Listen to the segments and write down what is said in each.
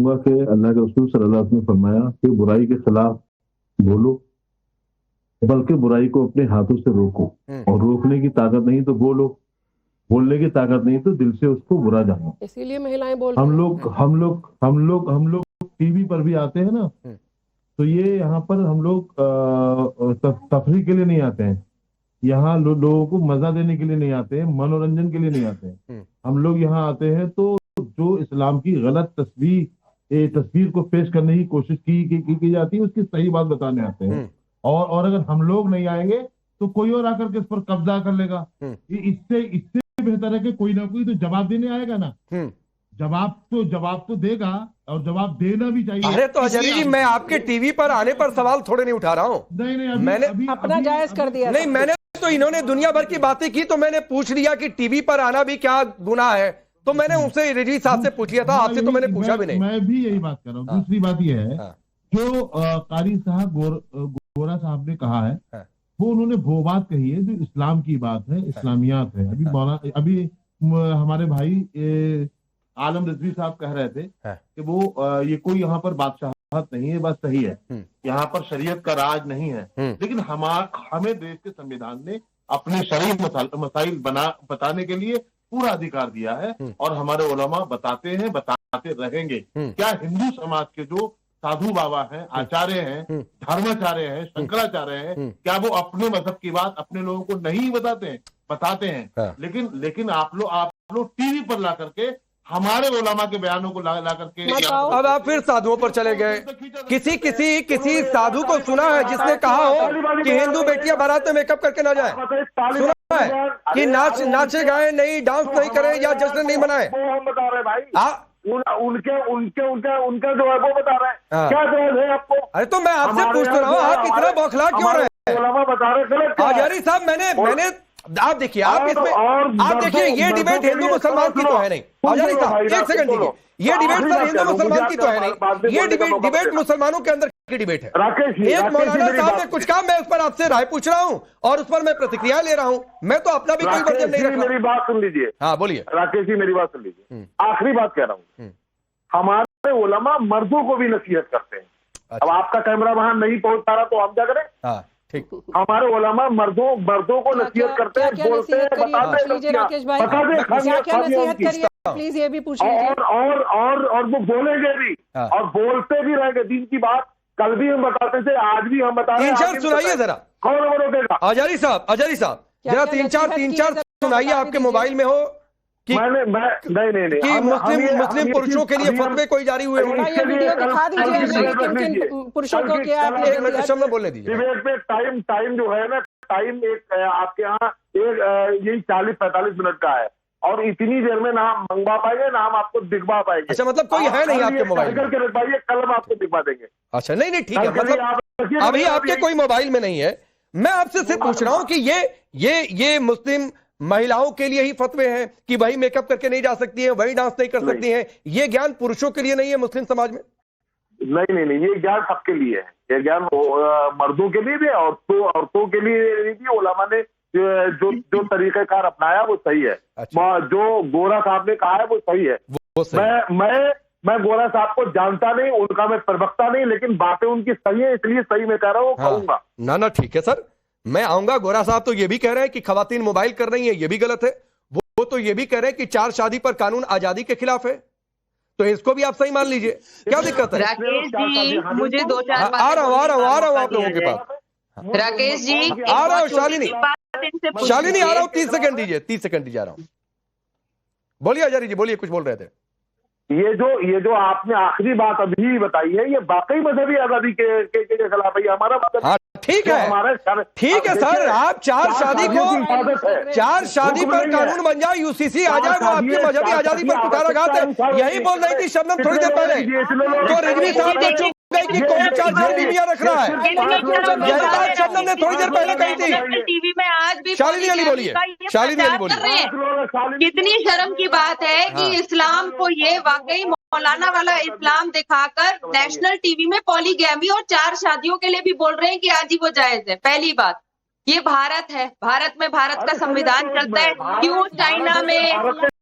कहूंगा कि अल्लाह के रसूल सल्लल्लाहु अलैहि वसल्लम ने फरमाया कि बुराई के खिलाफ बोलो, बल्कि बुराई को अपने हाथों से रोको, और रोकने की ताकत नहीं तो बोलो, बोलने की ताकत नहीं तो दिल से उसको बुरा जानो। इसीलिए महिलाएं बोल हम लोग टीवी पर भी आते हैं ना, तो ये यहाँ पर हम लोग तफरीह के लिए नहीं आते हैं, यहाँ लोगों को मजा देने के लिए नहीं आते हैं, मनोरंजन के लिए नहीं आते हैं। हम लोग यहाँ आते हैं तो जो इस्लाम की गलत तस्वीर को पेश करने की कोशिश की जाती है, उसकी सही बात बताने आते हैं। और अगर हम लोग नहीं आएंगे तो कोई और आकर के इस पर कब्जा कर लेगा। इससे बेहतर है कि कोई ना कोई तो जवाब देने आएगा ना। जवाब तो देगा, और जवाब देना भी चाहिए। अरे तो अजय जी, मैं आपके टीवी पर आने पर सवाल थोड़े नहीं उठा रहा हूँ। नहीं, मैंने अपना जायज कर दिया। नहीं, मैंने तो इन्होंने दुनिया भर की बातें की, तो मैंने पूछ लिया कि टीवी पर आना भी क्या गुनाह है, तो मैंने उनसे रिजवी साहब से पूछ लिया था, आपसे तो मैंने पूछा भी नहीं। मैं भी यही बात कर रहा हूँ। दूसरी बात यह है, जो कारी साहब गोरा साहब ने कहा है, वो उन्होंने वो बात कही है जो इस्लाम की बात है, इस्लामियात है। अभी हमारे भाई आलम रिजवी साहब कह रहे थे कि वो ये कोई यहाँ पर बादशाहत नहीं है, बस सही है, यहाँ पर शरीयत का राज नहीं है। लेकिन हमें देश के संविधान ने अपने शरीय मसाइल बताने के लिए पूरा अधिकार दिया है, और हमारे उलमा बताते हैं, बताते रहेंगे। क्या हिंदू समाज के जो साधु बाबा हैं, आचार्य हैं, धर्माचार्य हैं, शंकराचार्य हैं, क्या वो अपने मजहब की बात अपने लोगों को नहीं बताते हैं? बताते हैं। लेकिन आप लोग टीवी पर ला करके हमारे उलमा के बयानों को ला करके अब आप फिर साधुओं पर चले गए। किसी साधु को सुना है जिसने कहा हो कि हिंदू बेटियां बारात में मेकअप करके ना जाए? सुना है कि नाचे गाए नहीं, डांस नहीं करें या जश्न नहीं मनाए? हम बता रहे भाई, उनके जो है वो बता रहे हैं। क्या जवाब है आपको? अरे तो मैं आपसे पूछ रहा हूँ, आप इतना बौखला क्यों रहे हैं? बता रहे आजारी साहब, मैंने आप देखिए, आप देखिए, ये डिबेट हिंदू मुसलमान की तो है नहीं। आजारी साहब, एक सेकंड दीजिए, ये डिबेट सर हिंदू मुसलमान की तो है नहीं, ये डिबेट मुसलमानों के अंदर की डिबेट है। एक मौलाना साहब ने कुछ कहा, मैं उस पर आपसे राय पूछ रहा हूँ और उस पर मैं प्रतिक्रिया ले रहा हूँ। मैं तो अपना भी कोई वर्जन नहीं रख रहा। मेरी बात सुन लीजिए। हाँ बोलिए राकेश जी, मेरी बात सुन लीजिए। आखिरी बात कह रहा हूँ, हमारे उलमा मर्दों को भी नसीहत करते हैं। अब आपका कैमरा वहां नहीं पहुंच पा रहा तो हम क्या करें? ठीक, हमारे उलमा मर्दों को नसीहत करते हैं, बोलते हैं, बताते हैं। प्लीज ये भी पूछ और वो बोलेंगे भी, और बोलते भी रहेंगे। दीन की बात कल भी हम बताते थे, आज भी हम बता रहे हैं। सुनाइए जरा, कौन रोकेगा? आजारी साहब जरा तीन चार सुनाइए, आपके मोबाइल में हो कि नहीं कि मुस्लिम पुरुषों के लिए फतवे कोई जारी हुए होंगे? ये वीडियो दिखा दीजिए पुरुषों को क्या बोलने दीजिए। डिबेट पे टाइम जो है ना, टाइम एक आपके यहाँ यही 40-45 मिनट का है, और इतनी देर में ना हम मंगवा पाएंगे ना हम आपको दिखवा पाएंगे। अच्छा, मतलब कोई है नहीं आपके मोबाइल में? करके रख पाइए, कल हम आपको दिखवा देंगे। अच्छा, नहीं ठीक है, मतलब अभी आपके कोई मोबाइल में नहीं है। मैं आपसे सिर्फ पूछ रहा हूं कि ये मुस्लिम महिलाओं के लिए ही फतवे हैं कि वही मेकअप करके नहीं जा सकती हैं, वही डांस नहीं कर सकती हैं, ये ज्ञान पुरुषों के लिए नहीं है मुस्लिम समाज में? नहीं, ये ज्ञान सबके लिए है। ये ज्ञान मर्दों के लिए भी, औरतों के लिए भी। उलमा ने जो तरीक़ेकार अपनाया वो सही है। अच्छा। जो गोरा साहब ने कहा है वो सही है। मैं गोरा साहब को जानता नहीं, उनका मैं प्रवक्ता नहीं, लेकिन बातें उनकी सही है, इसलिए सही मैं कह रहा हूँ, कहूंगा। ना ठीक है सर, मैं आऊंगा। गोरा साहब तो ये भी कह रहे हैं कि खवातीन मोबाइल कर रही हैं, ये भी गलत है। वो तो ये भी कह रहे हैं कि 4 शादी पर कानून आजादी के खिलाफ है, तो इसको भी आप सही मान लीजिए। क्या दिक्कत है? राकेश जी, मुझे 2-4 आ रहा हूँ आप लोगों के पास। राकेश जी आ रहा हूँ। शालिनी आ रहा हूँ, 30 सेकंड दीजिए, आ रहा हूँ। बोलिए आजारी जी, बोलिए, कुछ बोल रहे थे। ये जो आपने आखिरी बात अभी बताई है, ये वाकई मजहबी आजादी के खिलाफ है। हमारा मतलब ठीक है सर, आप 4 शादी पर कानून बन जाए, यूसीसी आ जाए, वो आपकी मजहबी आजादी पर कुठाराघात है। यही बोल रही थी शबनम थोड़ी देर पहले, तो रिजवी साहब ने चुप गई कि कौन 4 बीवियां रख रहा है। यही बात शबनम ने थोड़ी देर पहले कही थी। टीवी में आज भी शालिनी अली बोलिए। कितनी शर्म की बात है कि इस्लाम को ये वाकई मौलाना वाला इस्लाम दिखाकर नेशनल टीवी में पॉलीगैमी और 4 शादियों के लिए भी बोल रहे हैं कि आज ही वो जायज है। पहली बात, ये भारत है, भारत में भारत का संविधान चलता है। क्यों चाइना में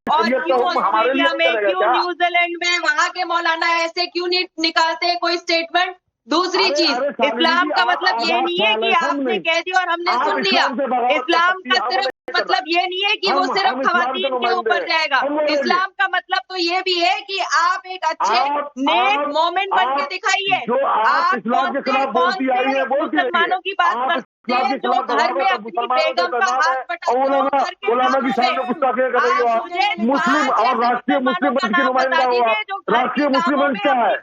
और शरीयत का क्यों हुक्म हमारे लिए ऑस्ट्रेलिया में, चलेगा क्यों क्या? न्यूजीलैंड में वहां के मौलाना ऐसे क्यों नहीं निकालते कोई स्टेटमेंट? दूसरी अरे, चीज, अरे शालिनी इस्लाम जी, का मतलब ये नहीं है कि आपने कह दिया और हमने आप सुन लिया। इस्लाम से बगावत कर इस्लाम सकती का हैं, हम सिर्फ नहीं कर मतलब ये नहीं है कि वो हम सिर्फ इस्लाम के खवातीन के नुमाइंदे ऊपर हैं। जाएगा। हम बोलेंगे। इस्लाम का मतलब तो ये भी है कि आप एक अच्छे नेक मोमिन बन के दिखाइए। जो आप इस्लाम कौन के से खिलाफ बोलती आई है, बोलती रहिए। मुसलमानों की बात आप करते इस्लाम हैं के जो खिलाफ घर में बगावत अपनी मुसलमानों बेगम का का नाम हाथ है, बटाते और हो, घर के उलमा की शान में कामों गुस्सा किया कर रही हो आप। मुस्लिम और राष्ट्रीय मुस्लिम मंच की नुमाइंदा हो आप। राष्ट्रीय मुस्लिम मंच क्या है?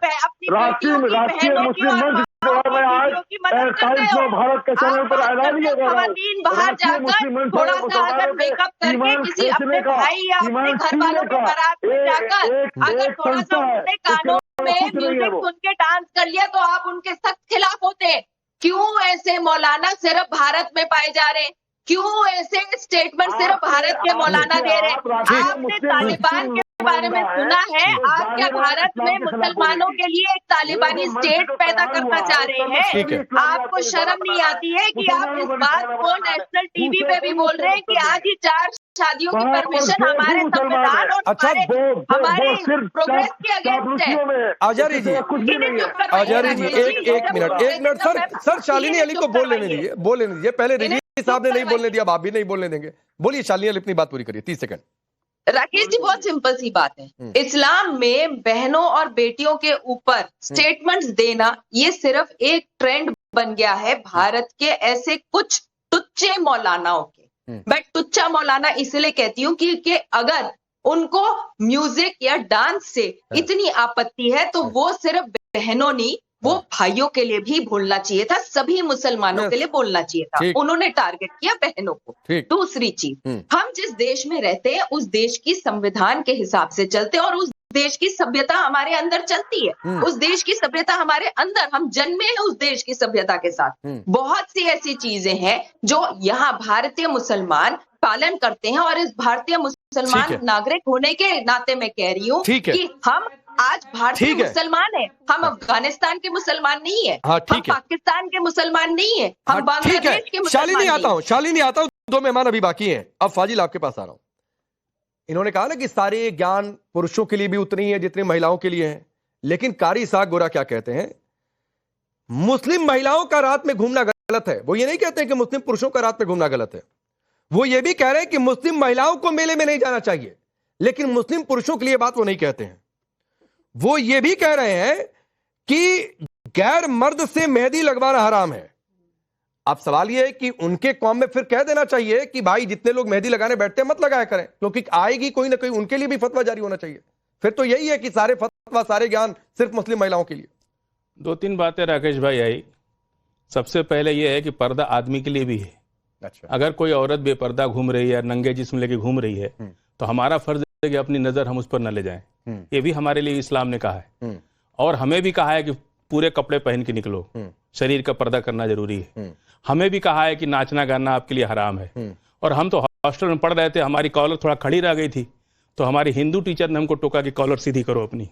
राष्ट्रीय मुस्लिम मंच जो है मैं आज 28 भारत के चैनल पर ऐलान किया जा रहा हूँ। बाहर राष्ट्रीय मुस्लिम जाकर मंच थोड़ा है सा अगर मुसलमानों के मेकअप करके ईमान किसी अपने खींचने का, भाई या अपने ईमान घर वालों छीनने के का बारात में जाकर अगर थोड़ा सा संस्था है। उनके कानों में कुछ नहीं है म्यूजिक वो। सुन के डांस कर लिया तो आप उनके सख्त खिलाफ होते। क्यों ऐसे मौलाना सिर्फ भारत में पाए जा रहे हैं? क्यों ऐसे स्टेटमेंट सिर्फ भारत के मौलाना दे रहे हैं? आपने तालिबान के बारे में सुना है? आप क्या भारत में मुसलमानों के लिए एक तालिबानी स्टेट पैदा करना चाह रहे ठीक है। हैं? आपको शर्म नहीं आती है कि आप इस बात को नेशनल टीवी पे भी बोल रहे हैं कि आज ही 4 शादियों की परमिशन हमारे संविधान और हमारे प्रोग्रेस के अगेंस्ट है। आजारी जी, आजारी जी, एक मिनट सर शालिनी अली को बोल लेने दीजिए। पहले रिजवी साहब ने नहीं बोलने दिया, अब आप भी नहीं बोलने देंगे। बोलिए शालिनी अली, अपनी बात पूरी करिए, 30 सेकंड। राकेश जी, बहुत सिंपल सी बात है। इस्लाम में बहनों और बेटियों के ऊपर स्टेटमेंट्स देना ये सिर्फ एक ट्रेंड बन गया है भारत के ऐसे कुछ टुच्चे मौलानाओं के। मैं टुच्चा मौलाना इसलिए कहती हूँ कि अगर उनको म्यूजिक या डांस से इतनी आपत्ति है तो वो सिर्फ बहनों नहीं, वो भाइयों के लिए भी बोलना चाहिए था, सभी मुसलमानों के लिए बोलना चाहिए था। उन्होंने टारगेट किया बहनों को। दूसरी चीज, हम जिस देश में रहते हैं उस देश की संविधान के हिसाब से चलते हैं और उस देश की सभ्यता हमारे अंदर चलती है। उस देश की सभ्यता हमारे अंदर, हम जन्मे हैं उस देश की सभ्यता के साथ। बहुत सी ऐसी चीजें हैं जो यहाँ भारतीय मुसलमान पालन करते हैं और इस भारतीय मुसलमान नागरिक होने के नाते मैं कह रही हूँ कि हम आज भारतीय मुसलमान है, हम अफगानिस्तान के मुसलमान नहीं है, हम पाकिस्तान के मुसलमान नहीं है, हम बांग्लादेश के मुसलमान शालिनी आता हूँ, 2 मेहमान अभी बाकी हैं। अब फाजिल आपके पास आ रहा हूँ। इन्होंने कहा ना कि सारे ज्ञान पुरुषों के लिए भी उतनी ही है जितनी महिलाओं के लिए है, लेकिन कारी साहब गोरा क्या कहते हैं? मुस्लिम महिलाओं का रात में घूमना गलत है। वो ये नहीं कहते कि मुस्लिम पुरुषों का रात में घूमना गलत है। वो ये भी कह रहे हैं कि मुस्लिम महिलाओं को मेले में नहीं जाना चाहिए, लेकिन मुस्लिम पुरुषों के लिए बात वो नहीं कहते हैं। वो ये भी कह रहे हैं कि गैर मर्द से मेहंदी लगवाना हराम है। अब सवाल ये है कि उनके कौम में फिर कह देना चाहिए कि भाई जितने लोग मेहंदी लगाने बैठते हैं मत लगाया करें, क्योंकि आएगी कोई ना कोई, उनके लिए भी फतवा जारी होना चाहिए। फिर तो यही है कि सारे फतवा, सारे ज्ञान सिर्फ मुस्लिम महिलाओं के लिए। 2-3 बातें राकेश भाई आई। सबसे पहले यह है कि पर्दा आदमी के लिए भी है। अच्छा। अगर कोई औरत बेपर्दा घूम रही है, नंगे जिस्म लेके घूम रही है, तो हमारा फर्ज है कि अपनी नजर हम उस पर न ले जाएं। ये भी हमारे लिए इस्लाम ने कहा है, और हमें भी कहा है कि पूरे कपड़े पहन के निकलो, शरीर का पर्दा करना जरूरी है। हमें भी कहा है कि नाचना गाना आपके लिए हराम है। और हम तो हॉस्टल में पढ़ रहे थे, हमारी कॉलर थोड़ा खड़ी रह गई थी, तो हमारी हिंदू टीचर ने हमको टोका कि कॉलर सीधी करो अपनी।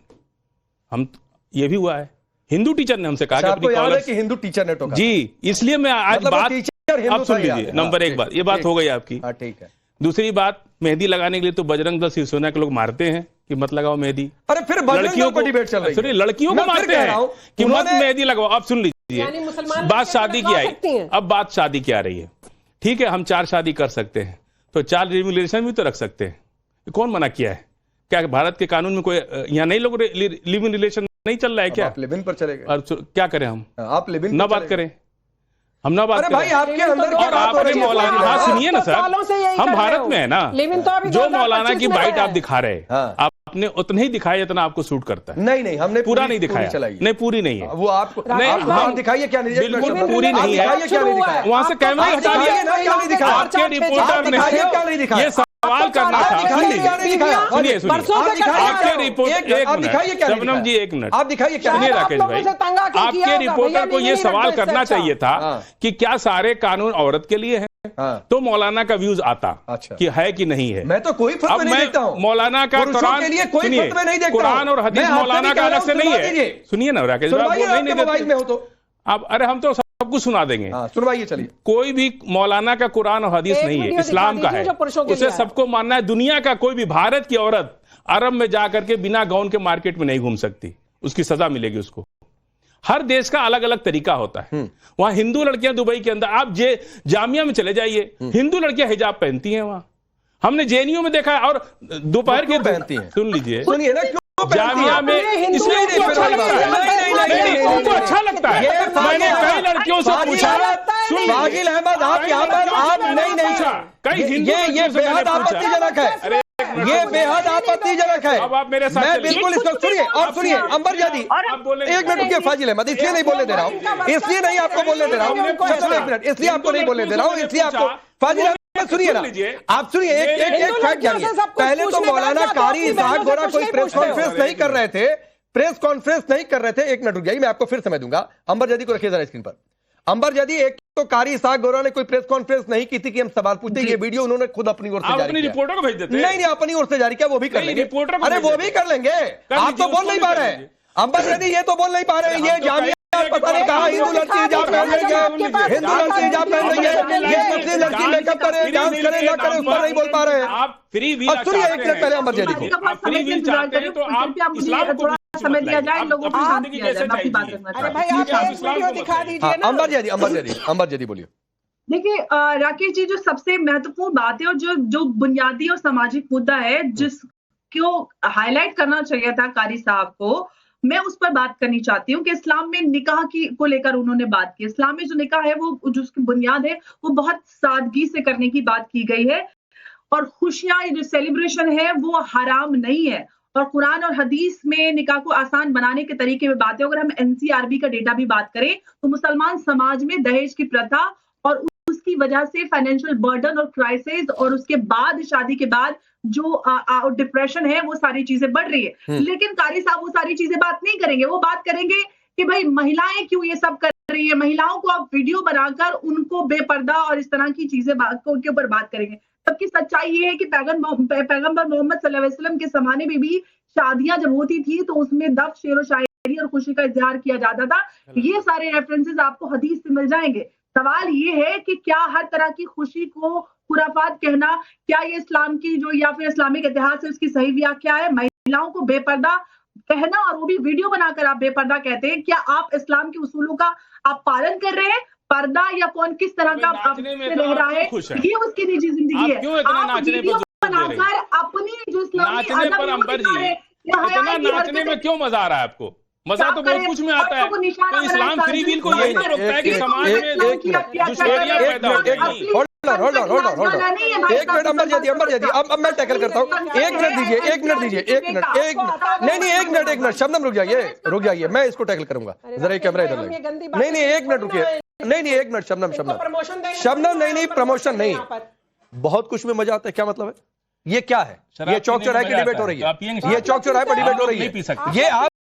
हम ये भी हुआ है, हिंदू टीचर ने हमसे कहा कि अपनी कॉलर, हिंदू टीचर ने टोका जी। इसलिए मैं आज बात अब सुन लीजिए। नंबर 1 बात, ये बात हो गई आपकी। ठीक है। दूसरी बात, मेहंदी लगाने के लिए तो बजरंग दल शिवसेना के लोग मारते हैं कि मत लगाओ मेहंदी। अरे फिर लड़कियों को डिबेट चल रही है, लड़कियों को मारते हैं कि मत मेहंदी लगाओ। अब सुन लीजिए, बात शादी की आई, अब बात शादी की आ रही है। ठीक है, हम 4 शादी कर सकते हैं, तो 4 लिविंग रिलेशन भी तो रख सकते हैं। कौन मना किया है? क्या भारत के कानून में कोई यहाँ नहीं लोग लिविंग रिलेशन नहीं चल रहा है क्या? आप लिविंग पर चले गए। और क्या करें हम? आप लिविंग ना बात करें, हम ना बात करें। भाई आपके अंदर और आपने मौलाना, हाँ सुनिए ना सर, हम भारत में है ना, जो मौलाना की बाइट आप दिखा रहे हैं, आपने उतना ही दिखाया जितना आपको सूट करता है। नहीं, हमने पूरा नहीं दिखाया। नहीं, पूरी नहीं है वो। आपको नहीं दिखाइए, क्या नहीं? बिल्कुल पूरी नहीं है। वहां से कैमरा हटा दिया, आपके रिपोर्टर ने ये सवाल करना था। सुनिए आपके रिपोर्ट, शबनम जी एक मिनट, आप दिखाइए। सुनिए राकेश भाई, आपके रिपोर्टर को ये सवाल करना चाहिए था कि क्या सारे कानून औरत के लिए हैं, तो मौलाना का व्यूज आता कि है कि नहीं है। मैं तो कोई फतवा नहीं देखता हूं। मौलाना का कुरान, सुनिए, कुरान और हदीस मौलाना का अलग से नहीं है। सुनिए ना राकेश भाई, नहीं देते आप। अरे हम तो सब कुछ सुना देंगे। सुनवाइए, चलिए। कोई भी मौलाना का कुरान और हदीस नहीं है, इस्लाम का है, उसे सबको मानना है। दुनिया का कोई भी, भारत की औरत अरब में जाकर के बिना गाउन के मार्केट में नहीं घूम सकती, उसकी सजा मिलेगी उसको। हर देश का अलग अलग तरीका होता है। वहां हिंदू लड़कियां दुबई के अंदर, आप जामिया में चले जाइए, हिंदू लड़कियां हिजाब पहनती हैं वहां, हमने जेएनयू में देखा है। और दोपहर के पहनती हैं, सुन लीजिए, सुनिए ना, जामिया में इसलिए उनको अच्छा लगता है। मैंने कई लड़कियों से पूछा, फाजिल अहमद, आप यहाँ पर आप नहीं, ये बेहद आपत्तिजनक है, ये बेहद आपत्तिजनक है। अब आप मेरे साथ मैं बिल्कुल इसको सुनिए, और सुनिए अंबर जादी, एक मिनट रुकिए। फाजिल अहमद, इसलिए नहीं बोलने दे रहा हूँ, इसलिए नहीं आपको बोलने दे रहा हूँ, एक मिनट, इसलिए आपको नहीं बोलने दे रहा हूँ, इसलिए आपको। फाजिल अहमद सुनिए ना, आप सुनिए, एक फैक्ट जानिए। पहले तो मौलाना कारी इसहाक गोरा कोई प्रेस कॉन्फ्रेंस नहीं कर रहे थे, प्रेस कॉन्फ्रेंस नहीं कर रहे थे। एक मिनट रुक जाइए, मैं आपको फिर समय दूंगा। अंबर जादी को रखिए जरा स्क्रीन पर। अंबर जादी, एक तो कारी इसहाक गोरा ने कोई प्रेस कॉन्फ्रेंस नहीं की थी कि हम सवाल पूछते, ये वीडियो उन्होंने खुद अपनी ओर से जारी किया। रिपोर्टर को भेज देते। नहीं, अपनी ओर से जारी किया, वो भी कर लेंगे। अरे वो भी कर लेंगे, आप तो बोल नहीं पा रहे हैं। अंबर जादी ये तो बोल नहीं पा रहे हैं, ये जामिया पता नहीं कहा हिंदू लड़की हिजाब पहन रही है, हिंदू लड़की हिजाब पहन रही है, ये मुस्लिम लड़की मेकअप करे, डांस करे, ना करे, उस पर नहीं बोल पा रहे हैं। आप फ्री व्हील, सुनिए एक मिनट पहले अंबर जादी को, फ्री व्हील चाहते हैं तो आप इस्लाम को समय दिया जाए, लोगों को शांत किया जाए, बाकी बात करना अरे भाई आप एक वीडियो दिखा दीजिए ना। अंबर जादी बोलिए। देखिए राकेश जी, जो सबसे महत्वपूर्ण बात है और जो बुनियादी और सामाजिक मुद्दा है जिसको हाईलाइट करना चाहिए था कारी साहब को, मैं उस पर बात करनी चाहती हूँ कि इस्लाम में निकाह को लेकर उन्होंने बात की। इस्लाम में जो निकाह है वो जो उसकी बुनियाद है वो बहुत सादगी से करने की बात की गई है, और खुशियां, जो सेलिब्रेशन है वो हराम नहीं है। और कुरान और हदीस में निकाह को आसान बनाने के तरीके में बात है। अगर हम एनसीआरबी का डेटा भी बात करें तो मुसलमान समाज में दहेज की प्रथा और उसकी वजह से फाइनेंशियल बर्डन और क्राइसिस और उसके बाद शादी के बाद जो डिप्रेशन है वो सारी चीजें बढ़ रही है। लेकिन कारी साहब वो सारी चीजें बात नहीं करेंगे। वो बात करेंगे कि भाई महिलाएं क्यों ये सब कर रही है, महिलाओं को आप वीडियो बनाकर उनको बेपर्दा और इस तरह की चीजें के ऊपर बात करेंगे। सबकी सच्चाई ये है कि पैगंबर मोहम्मद सल्लल्लाहु अलैहि वसल्लम के जमाने में भी शादियां जब होती थी तो उसमें दफ, शेर व शायरी और खुशी का इजहार किया जाता था। ये सारे रेफरेंसेस आपको हदीस से मिल जाएंगे। सवाल ये है कि क्या हर तरह की खुशी को खुराफात कहना, क्या ये इस्लाम की जो या फिर इस्लामिक इतिहास है उसकी सही व्याख्या है? महिलाओं को बेपर्दा कहना और वो भी वीडियो बनाकर आप बेपर्दा कहते हैं, क्या आप इस्लाम के उसूलों का आप पालन कर रहे हैं? पर्दा या कौन किस तरह का रह रहा है, ये उसकी निजी जिंदगी है। आप वीडियो बनाकर अपनी जो इस्लामी नाचने में क्यों मजा आ रहा है आपको? मजा तो बहुत कुछ में आता है। तो इस्लाम फ्री व्हील को यही तो रोकता है कि समाज में दुश्मनियां पैदा हो जाएगी। एक मिनट अंबर जादी, अब मैं टैकल करता हूँ। एक मिनट दीजिए, एक मिनट शबनम रुक जाइए, मैं इसको टैकल करूंगा। जरा कैमरा इधर लगे। नहीं एक मिनट रुकिए, नहीं एक मिनट शबनम, नहीं प्रमोशन नहीं, बहुत कुछ में मजा आता है। क्या मतलब है? ये क्या है? ये चौक चौराहे की डिबेट हो रही है, ये चौक चौराहे पर डिबेट हो रही है। ये आप